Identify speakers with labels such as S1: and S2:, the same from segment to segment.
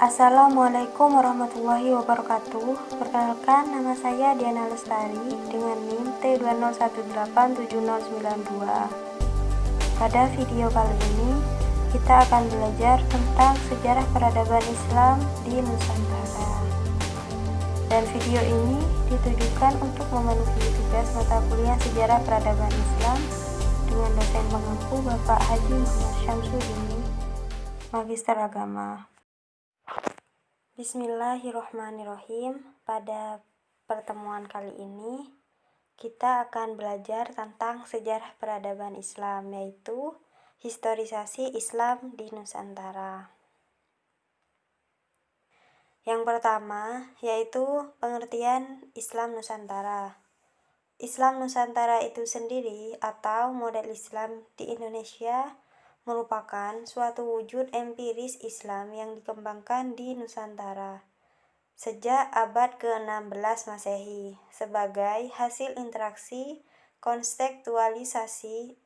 S1: Assalamualaikum warahmatullahi wabarakatuh. Perkenalkan, nama saya Diana Lestari dengan NIM T201879092. Pada video kali ini, kita akan belajar tentang sejarah peradaban Islam di Nusantara. Dan video ini ditujukan untuk memenuhi tugas mata kuliah sejarah peradaban Islam dengan dosen pengampu Bapak Haji Muhammad Syamsuddin, Magister Agama. Bismillahirrohmanirrohim. Pada pertemuan kali ini kita akan belajar tentang sejarah peradaban Islam, yaitu historisasi Islam di Nusantara. Yang pertama yaitu pengertian Islam Nusantara. Islam Nusantara itu sendiri atau model Islam di Indonesia merupakan suatu wujud empiris Islam yang dikembangkan di Nusantara sejak abad ke-16 Masehi sebagai hasil interaksi, konstekstualisasi,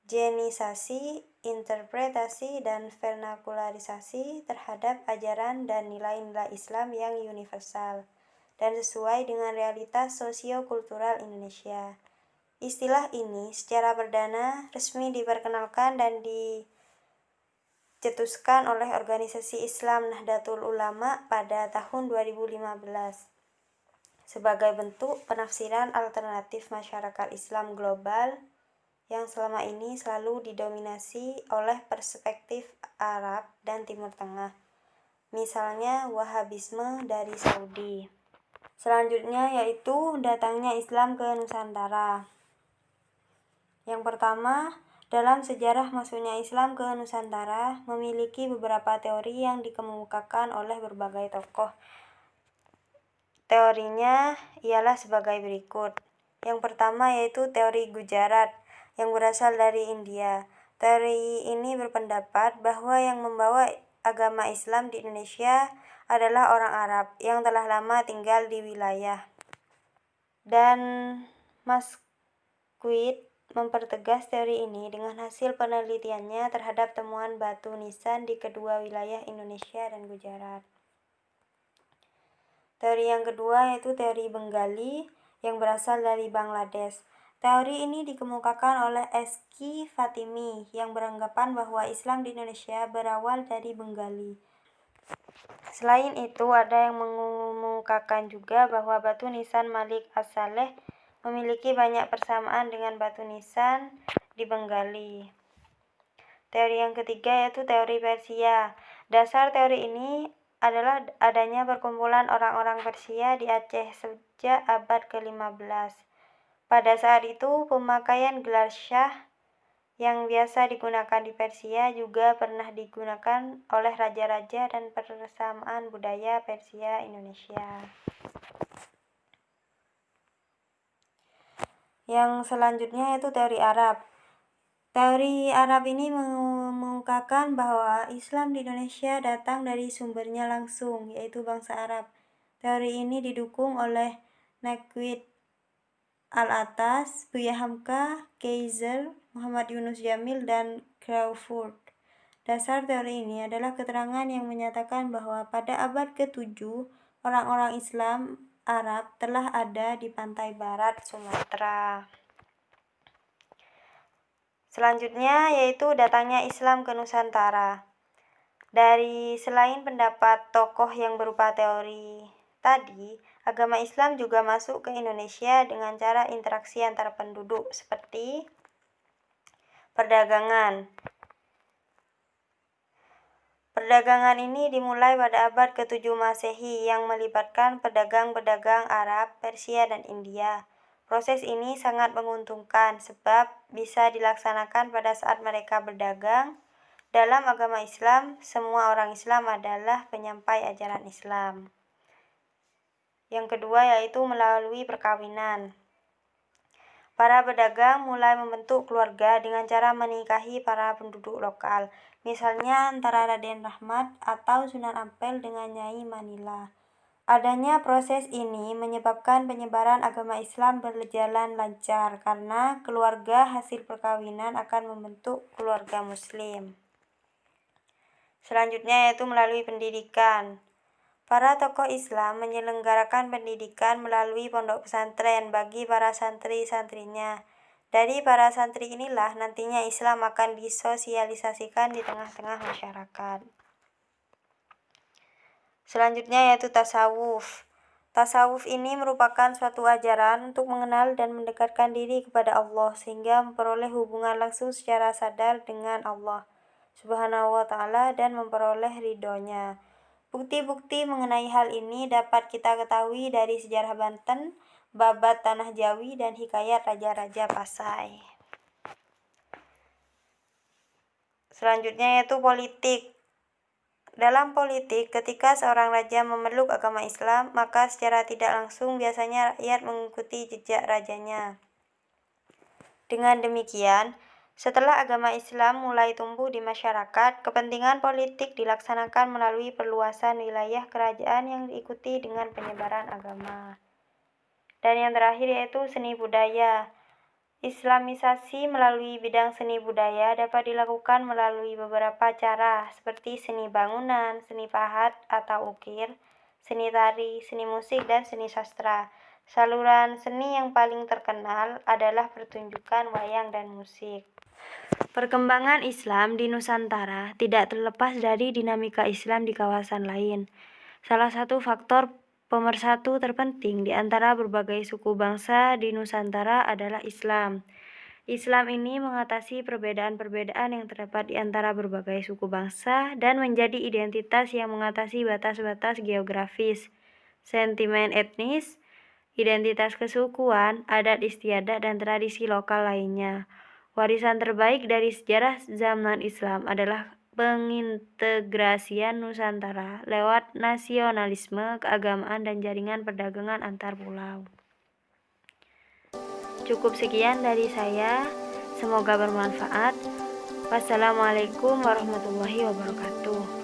S1: indigenisasi, interpretasi, dan vernakularisasi terhadap ajaran dan nilai-nilai Islam yang universal dan sesuai dengan realitas sosio-kultural Indonesia. Istilah ini secara perdana resmi diperkenalkan dan dicetuskan oleh Organisasi Islam Nahdlatul Ulama pada tahun 2015 sebagai bentuk penafsiran alternatif masyarakat Islam global yang selama ini selalu didominasi oleh perspektif Arab dan Timur Tengah, misalnya Wahabisme dari Saudi. Selanjutnya yaitu datangnya Islam ke Nusantara. Yang pertama, dalam sejarah masuknya Islam ke Nusantara memiliki beberapa teori yang dikemukakan oleh berbagai tokoh. Teorinya ialah sebagai berikut. Yang pertama yaitu teori Gujarat yang berasal dari India. Teori ini berpendapat bahwa yang membawa agama Islam di Indonesia adalah orang Arab yang telah lama tinggal di wilayah. Dan Masquid mempertegas teori ini dengan hasil penelitiannya terhadap temuan batu nisan di kedua wilayah Indonesia dan Gujarat. Teori yang kedua yaitu teori Bengali yang berasal dari Bangladesh. Teori ini dikemukakan oleh Eski Fatimi yang beranggapan bahwa Islam di Indonesia berawal dari Bengali. Selain itu, ada yang mengemukakan juga bahwa batu nisan Malik As-Saleh memiliki banyak persamaan dengan batu nisan di Bengali. Teori yang ketiga yaitu teori Persia. Dasar teori ini adalah adanya perkumpulan orang-orang Persia di Aceh sejak abad ke-15. Pada saat itu, pemakaian gelar syah yang biasa digunakan di Persia juga pernah digunakan oleh raja-raja dan persamaan budaya Persia Indonesia. Yang selanjutnya yaitu teori Arab. Teori Arab ini mengungkapkan bahwa Islam di Indonesia datang dari sumbernya langsung, yaitu bangsa Arab. Teori ini didukung oleh Naqid Al-Attas, Buya Hamka, Kaiser, Muhammad Yunus Jamil, dan Crawford. Dasar teori ini adalah keterangan yang menyatakan bahwa pada abad ke-7, orang-orang Islam Arab telah ada di pantai barat Sumatera. Selanjutnya yaitu datangnya Islam ke Nusantara. Dari selain pendapat tokoh yang berupa teori tadi, agama Islam juga masuk ke Indonesia dengan cara interaksi antar penduduk seperti perdagangan. Perdagangan ini dimulai pada abad ke-7 Masehi yang melibatkan pedagang-pedagang Arab, Persia, dan India. Proses ini sangat menguntungkan sebab bisa dilaksanakan pada saat mereka berdagang. Dalam agama Islam, semua orang Islam adalah penyampai ajaran Islam. Yang kedua yaitu melalui perkawinan. Para pedagang mulai membentuk keluarga dengan cara menikahi para penduduk lokal, misalnya antara Raden Rahmat atau Sunan Ampel dengan Nyai Manila. Adanya proses ini menyebabkan penyebaran agama Islam berjalan lancar karena keluarga hasil perkawinan akan membentuk keluarga Muslim. Selanjutnya yaitu melalui pendidikan. Para tokoh Islam menyelenggarakan pendidikan melalui pondok pesantren bagi para santri-santrinya. Dari para santri inilah nantinya Islam akan disosialisasikan di tengah-tengah masyarakat. Selanjutnya yaitu tasawuf. Tasawuf ini merupakan suatu ajaran untuk mengenal dan mendekatkan diri kepada Allah sehingga memperoleh hubungan langsung secara sadar dengan Allah Subhanahu wa Ta'ala dan memperoleh ridhonya. Bukti-bukti mengenai hal ini dapat kita ketahui dari sejarah Banten, babat tanah Jawi, dan hikayat raja-raja Pasai. Selanjutnya yaitu politik. Dalam politik, ketika seorang raja memeluk agama Islam, maka secara tidak langsung biasanya rakyat mengikuti jejak rajanya. Dengan demikian, setelah agama Islam mulai tumbuh di masyarakat, kepentingan politik dilaksanakan melalui perluasan wilayah kerajaan yang diikuti dengan penyebaran agama. Dan yang terakhir yaitu seni budaya. Islamisasi melalui bidang seni budaya dapat dilakukan melalui beberapa cara, seperti seni bangunan, seni pahat atau ukir, seni tari, seni musik, dan seni sastra. Saluran seni yang paling terkenal adalah pertunjukan wayang dan musik. Perkembangan Islam di Nusantara tidak terlepas dari dinamika Islam di kawasan lain. Salah satu faktor pemersatu terpenting di antara berbagai suku bangsa di Nusantara adalah Islam. Islam ini mengatasi perbedaan-perbedaan yang terdapat di antara berbagai suku bangsa dan menjadi identitas yang mengatasi batas-batas geografis, sentimen etnis, identitas kesukuan, adat istiadat, dan tradisi lokal lainnya. Warisan terbaik dari sejarah zaman Islam adalah pengintegrasian Nusantara lewat nasionalisme, keagamaan, dan jaringan perdagangan antar pulau. Cukup sekian dari saya, semoga bermanfaat. Wassalamualaikum warahmatullahi wabarakatuh.